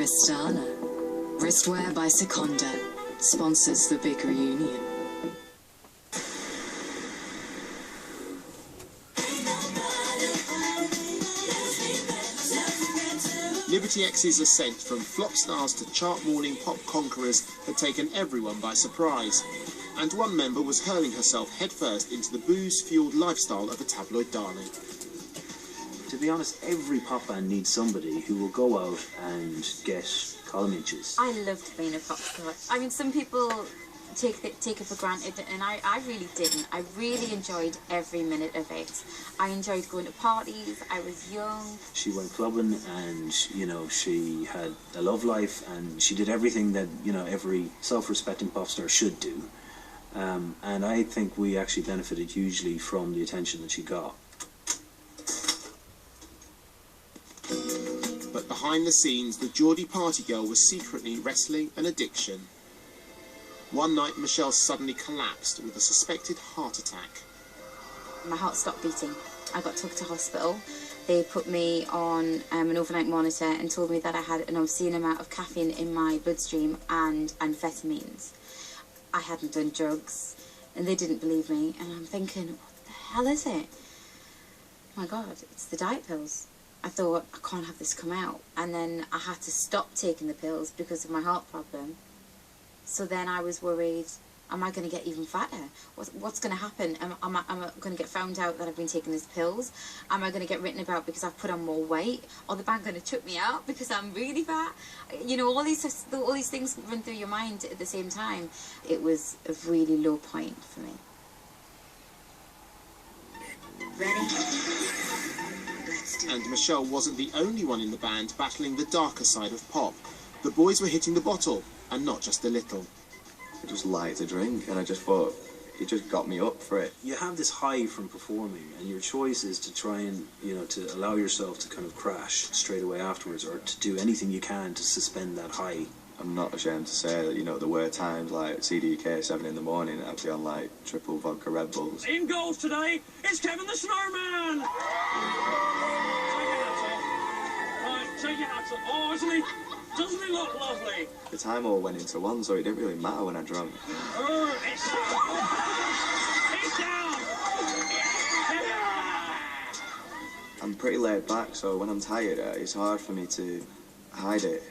Cristana. Wristwear by Seconda sponsors the big reunion. Liberty X's ascent from flop stars to chart-morning pop conquerors had taken everyone by surprise, and one member was hurling herself headfirst into the booze-fueled lifestyle of a tabloid darling. To be honest, every pop band needs somebody who will go out and get column inches. I loved being a pop star. I mean, some people take it for granted, and I really didn't. I really enjoyed every minute of it. I enjoyed going to parties. I was young. She went clubbing, and you know, she had a love life, and she did everything that, you know, every self-respecting pop star should do. And I think we actually benefited hugely from the attention that she got. But behind the scenes, the Geordie party girl was secretly wrestling an addiction. One night, Michelle suddenly collapsed with a suspected heart attack. My heart stopped beating. I got took to hospital. They put me on an overnight monitor and told me that I had an obscene amount of caffeine in my bloodstream and amphetamines. I hadn't done drugs, and they didn't believe me. And I'm thinking, what the hell is it? Oh my God, it's the diet pills. I thought, I can't have this come out. And then I had to stop taking the pills because of my heart problem. So then I was worried, am I going to get even fatter? What's going to happen? Am I going to get found out that I've been taking these pills? Am I going to get written about because I've put on more weight? Or the bank going to chuck me out because I'm really fat? You know, all these things run through your mind at the same time. It was a really low point for me. Ready? And Michelle wasn't the only one in the band battling the darker side of pop. The boys were hitting the bottle, and not just a little. I just liked to drink, and I just thought it just got me up for it. You have this high from performing, and your choice is to try and, you know, to allow yourself to kind of crash straight away afterwards, or to do anything you can to suspend that high. I'm not ashamed to say that, you know, there were times like CDK 7 in the morning and I'd be on like triple vodka Red Bulls. In goals today, it's Kevin the Snowman! Take your hats off. Oh, doesn't he look lovely? The time all went into one, so it didn't really matter when I drank. It's down! I'm pretty laid back, so when I'm tired, it's hard for me to hide it.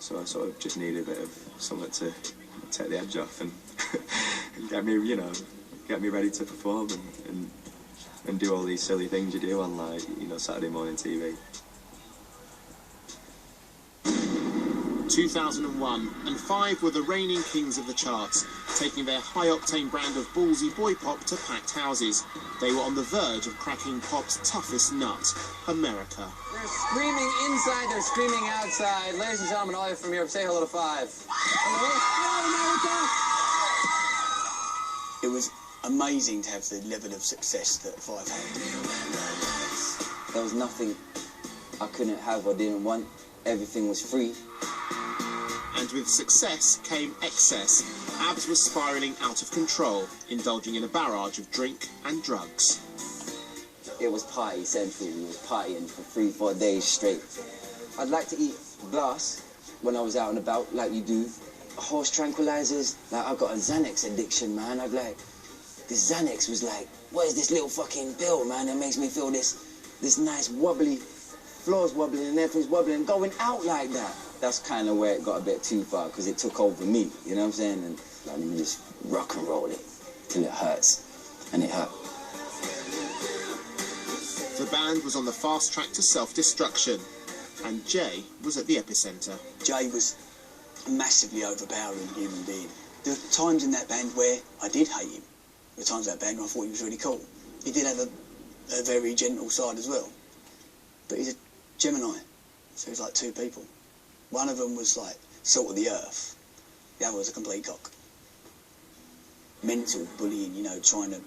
So I sort of just need a bit of something to take the edge off and, and get me, you know, get me ready to perform and do all these silly things you do on, like, you know, Saturday morning TV. 2001, and 5 were the reigning kings of the charts, taking their high-octane brand of ballsy boy pop to packed houses. They were on the verge of cracking pop's toughest nut, America. They're screaming inside, they're screaming outside. Ladies and gentlemen, all from Europe, say hello to 5. It was amazing to have the level of success that 5 had. There was nothing I couldn't have or didn't want. Everything was free. And with success came excess. Abs was spiralling out of control, indulging in a barrage of drink and drugs. It was party central. We was partying for 3-4 days straight. I'd like to eat glass when I was out and about, like you do. Horse tranquilizers. Like, I got a Xanax addiction, man. I'd like, this Xanax was like, what is this little fucking pill, man, that makes me feel this nice wobbly, floors wobbling and everything's wobbling, going out like that. That's kind of where it got a bit too far, because it took over me, you know what I'm saying? And like, let me just rock and roll it till it hurts. And it hurt. The band was on the fast track to self-destruction, and Jay was at the epicenter. Jay was a massively overpowering human being. There were times in that band where I did hate him. There were times in that band where I thought he was really cool. He did have a very gentle side as well. But he's a Gemini, so he's like 2 people. One of them was like salt of the earth. The other was a complete cock. Mental bullying, you know, trying to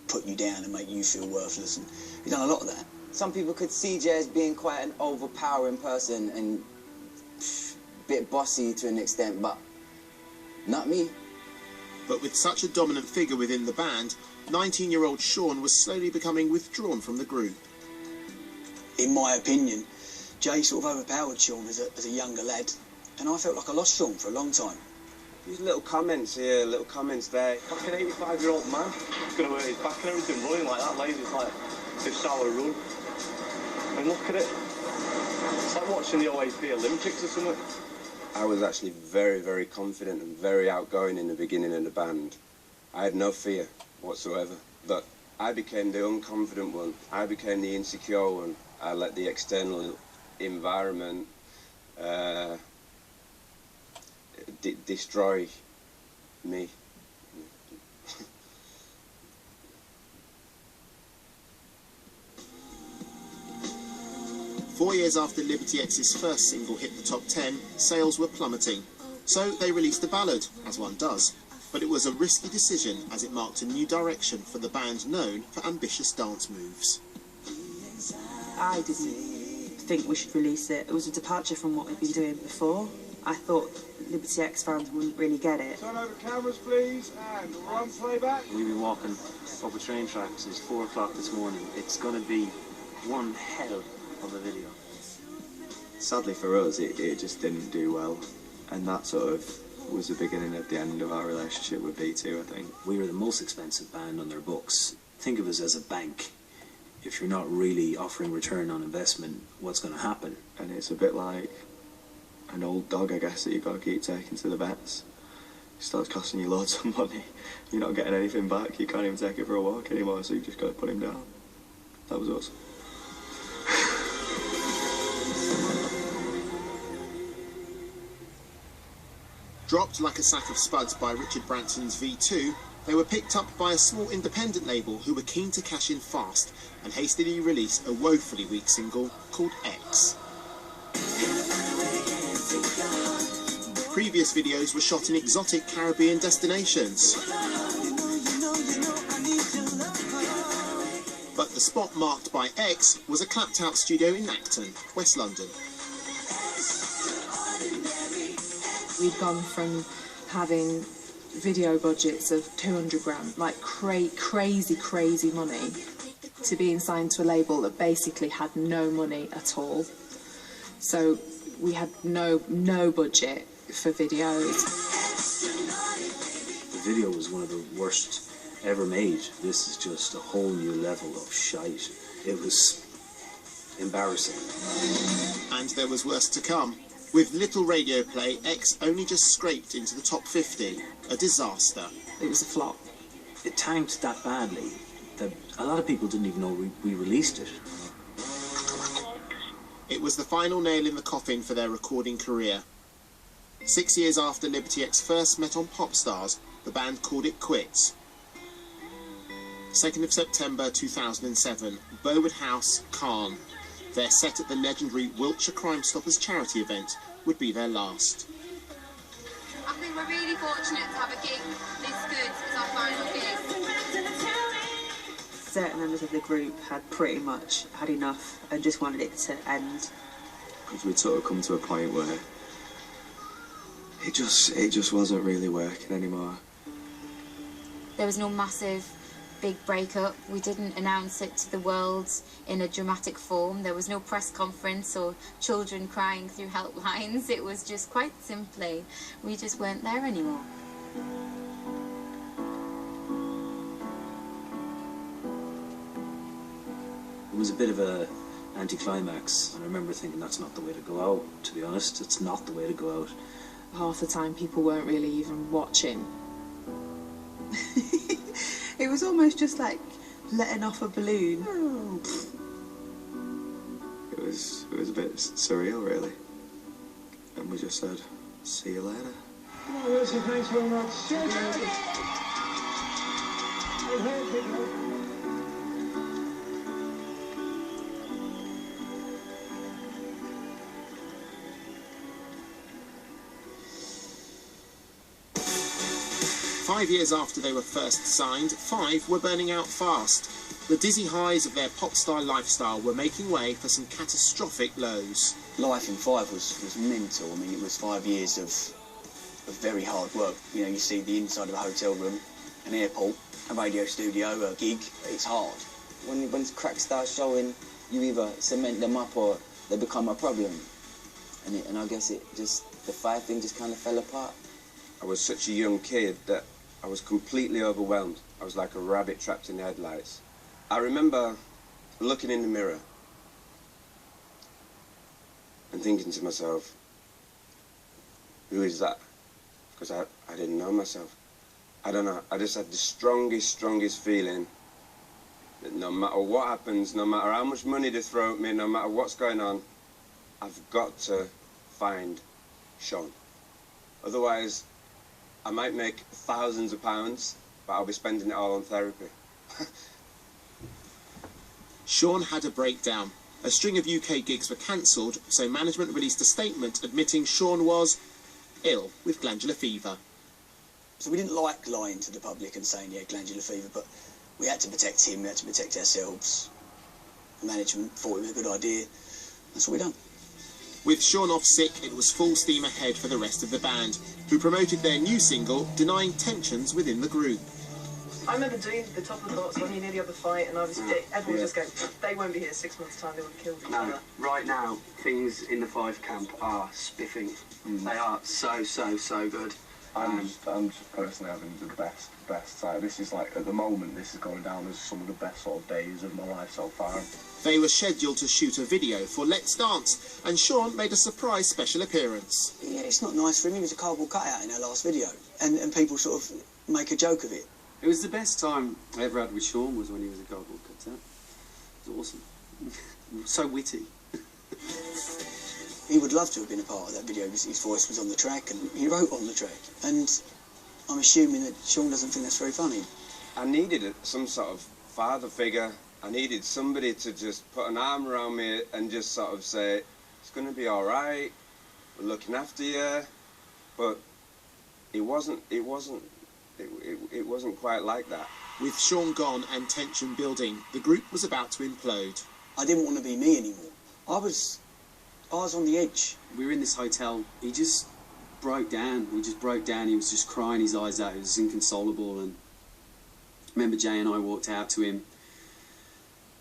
put you down and make you feel worthless. And he's done a lot of that. Some people could see Jay as being quite an overpowering person and a bit bossy to an extent, but not me. But with such a dominant figure within the band, 19-year-old Sean was slowly becoming withdrawn from the group. In my opinion, Jay sort of overpowered Sean as a younger lad. And I felt like I lost Sean for a long time. These little comments here, little comments there. Like an 85-year-old man. He's going to hurt his back and everything running like that, lazy. It's like a sour run. And look at it. It's like watching the OAP Olympics or something. I was actually very, very confident and very outgoing in the beginning of the band. I had no fear whatsoever. But I became the unconfident one. I became the insecure one. I let the external environment destroy me. 4 years after Liberty X's first single hit the top 10, sales were plummeting. So they released a ballad, as one does. But it was a risky decision as it marked a new direction for the band known for ambitious dance moves. I didn't think we should release it. It was a departure from what we'd been doing before. I thought Liberty X fans wouldn't really get it. Turn over cameras, please, and run playback. We've been walking up a train track since 4 o'clock this morning. It's going to be one hell of a video. Sadly for us, it just didn't do well. And that sort of was the beginning of the end of our relationship with B2, I think. We were the most expensive band on their books. Think of us as a bank. If you're not really offering return on investment, what's going to happen? And it's a bit like an old dog, I guess, that you've got to keep taking to the vets. It starts costing you loads of money. You're not getting anything back. You can't even take it for a walk anymore, so you've just got to put him down. That was us. Dropped like a sack of spuds by Richard Branson's V2, they were picked up by a small independent label who were keen to cash in fast and hastily release a woefully weak single called X. Previous videos were shot in exotic Caribbean destinations. But the spot marked by X was a clapped-out studio in Acton, West London. We'd gone from having video budgets of 200 grand, like crazy money, to being signed to a label that basically had no money at all. So we had no budget for videos. The video was one of the worst ever made. This is just a whole new level of shite. It was embarrassing. And there was worse to come. With little radio play, X only just scraped into the top 50. A disaster. It was a flop. It tanked that badly that a lot of people didn't even know we released it. It was the final nail in the coffin for their recording career. 6 years after Liberty X first met on Popstars, the band called it quits. 2nd of September 2007, Burwood House, Calne. Their set at the legendary Wiltshire Crime Stoppers charity event would be their last. I think we're really fortunate to have a gig this good as our final gig. Certain members of the group had pretty much had enough and just wanted it to end. Because we'd sort of come to a point where it just wasn't really working anymore. There was no massive big breakup. We didn't announce it to the world in a dramatic form. There was no press conference or children crying through helplines. It was just quite simply, we just weren't there anymore. It was a bit of a anticlimax, and I remember thinking that's not the way to go out, to be honest. It's not the way to go out. Half the time people weren't really even watching. It was almost just like letting off a balloon. It was a bit surreal, really. And we just said, see you later. Well, listen, thanks very much. Five years after they were first signed, Five were burning out fast. The dizzy highs of their pop star lifestyle were making way for some catastrophic lows. Life in Five was mental. I mean, it was 5 years of very hard work. You know, you see the inside of a hotel room, an airport, a radio studio, a gig. It's hard. When cracks start showing, you either cement them up or they become a problem. and I guess the fight thing just kind of fell apart. I was such a young kid that I was completely overwhelmed. I was like a rabbit trapped in the headlights. I remember looking in the mirror and thinking to myself, who is that? Because I didn't know myself. I don't know, I just had the strongest feeling that no matter what happens, no matter how much money they throw at me, no matter what's going on, I've got to find Sean. Otherwise, I might make thousands of pounds, but I'll be spending it all on therapy. Sean had a breakdown. A string of UK gigs were cancelled, so management released a statement admitting Sean was ill with glandular fever. So we didn't like lying to the public and saying, yeah, glandular fever, but we had to protect him, we had to protect ourselves. The management thought it was a good idea. That's what we done. With Sean off sick, it was full steam ahead for the rest of the band, who promoted their new single, denying tensions within the group. I remember doing the top of the box when you nearly had the fight, and everyone was just going, they won't be here 6 months' time, they would have killed each other. Right now, things in the Five camp are spiffing. They are so good. I'm just personally having the best time. This is like, at the moment, this is going down as some of the best sort of days of my life so far. They were scheduled to shoot a video for Let's Dance, and Sean made a surprise special appearance. Yeah, it's not nice for him. He was a cardboard cutout in our last video, and people sort of make a joke of it. It was the best time I ever had with Sean was when he was a cardboard cutout. It was awesome. So witty. He would love to have been a part of that video because his voice was on the track and he wrote on the track. And I'm assuming that Sean doesn't think that's very funny. I needed some sort of father figure. I needed somebody to just put an arm around me and just sort of say, it's going to be all right, we're looking after you. But it wasn't quite like that. With Sean gone and tension building, the group was about to implode. I didn't want to be me anymore. I was on the edge. We were in this hotel. He just broke down. He just broke down. He was just crying his eyes out. He was inconsolable. And I remember Jay and I walked out to him,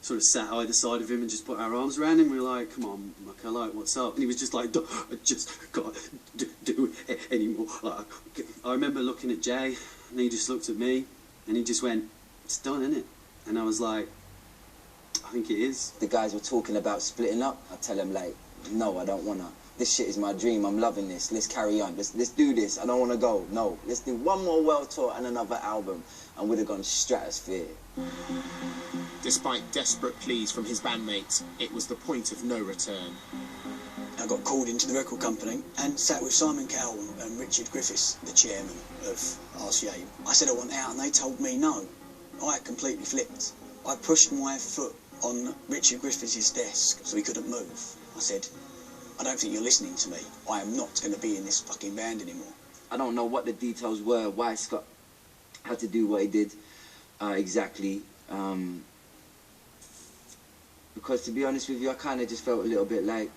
sort of sat either side of him and just put our arms around him. We were like, come on, Michael, what's up? And he was just like, I just can't do it anymore. Like, I remember looking at Jay and he just looked at me and he just went, it's done, isn't it? And I was like, I think it is. The guys were talking about splitting up. I tell them, like, no, I don't wanna. This shit is my dream. I'm loving this. Let's carry on. Let's do this. I don't wanna go. No, let's do one more world tour and another album, and we'd have gone stratosphere. Despite desperate pleas from his bandmates, it was the point of no return. I got called into the record company and sat with Simon Cowell and Richard Griffiths, the chairman of RCA. I said I want out and they told me no. I completely flipped. I pushed my foot on Richard Griffiths' desk so he couldn't move. I said, I don't think you're listening to me. I am not going to be in this fucking band anymore. I don't know what the details were, why Scott had to do what he did exactly. Because to be honest with you, I kind of just felt a little bit like,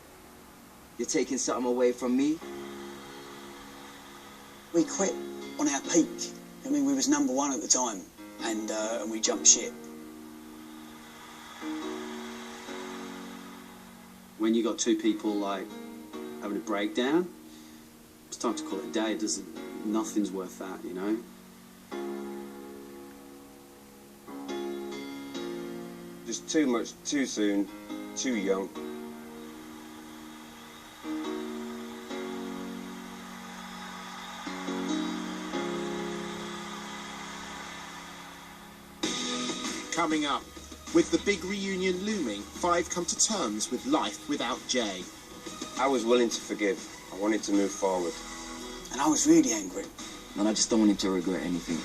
you're taking something away from me. We quit on our peak. I mean, we was #1 at the time, and we jumped ship. When you got two people like having a breakdown, it's time to call it a day. Nothing's worth that, you know. Just too much, too soon, too young. Coming up, with the big reunion looming, Five come to terms with life without Jay. I was willing to forgive. I wanted to move forward. And I was really angry. And I just don't want him to regret anything.